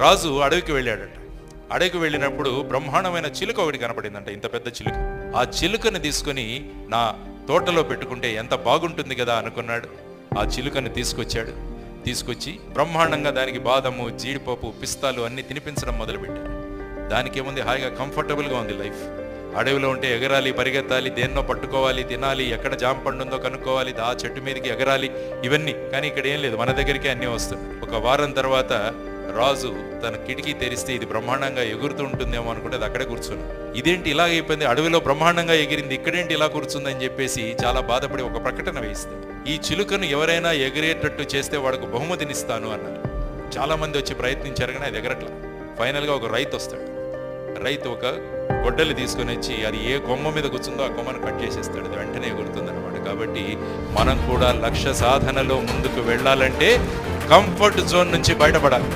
రాజు అడవికి వెళ్ళాడట. అడవికి వెళ్ళినప్పుడు బ్రహ్మాండమైన చిలుక ఒకటి కనపడిందంట, ఇంత పెద్ద చిలుక. ఆ చిలుకని తీసుకొని నా తోటలో పెట్టుకుంటే ఎంత బాగుంటుంది కదా అనుకున్నాడు. ఆ చిలుకని తీసుకొచ్చి బ్రహ్మాండంగా దానికి బాదము, జీడిపప్పు, పిస్తాలు అన్ని తినిపించడం మొదలుపెట్టాడు. దానికి ఏముంది, హాయిగా కంఫర్టబుల్గా ఉంది లైఫ్. అడవిలో ఉంటే ఎగరాలి, పరిగెత్తాలి, దేన్నో పట్టుకోవాలి, తినాలి, ఎక్కడ జామ పండు ఉందో కనుక్కోవాలి, ఆ చెట్టు మీదకి ఎగరాలి, ఇవన్నీ. కానీ ఇక్కడ ఏం లేదు, మన దగ్గరికి అన్నీ వస్తాయి. ఒక వారం తర్వాత రాజు తన కిటికీ తెరిస్తే ఇది బ్రహ్మాండంగా ఎగురుతూ ఉంటుందేమో అనుకుంటే అది అక్కడే కూర్చుని, ఇదేంటి ఇలా అయిపోయింది, అడవిలో బ్రహ్మాండంగా ఎగిరింది, ఇక్కడేంటి ఇలా కూర్చుందని చెప్పేసి చాలా బాధపడి ఒక ప్రకటన వేయిస్తే, ఈ చిలుకను ఎవరైనా ఎగిరేటట్టు చేస్తే వాడికి బహుమతినిస్తాను అన్నారు. చాలా మంది వచ్చి ప్రయత్నించారు కానీ అది ఎగరట్లా. ఫైనల్గా ఒక రైతు వస్తాడు. రైతు ఒక గొడ్డలి తీసుకొని వచ్చి అది ఏ కొమ్మ మీద కూర్చుందో ఆ కొమ్మను కట్ చేసేస్తాడు, అది వెంటనే ఎగురుతుంది అనమాట. కాబట్టి మనం కూడా లక్ష్య సాధనలో ముందుకు వెళ్ళాలంటే కంఫర్ట్ జోన్ నుంచి బయటపడాలి.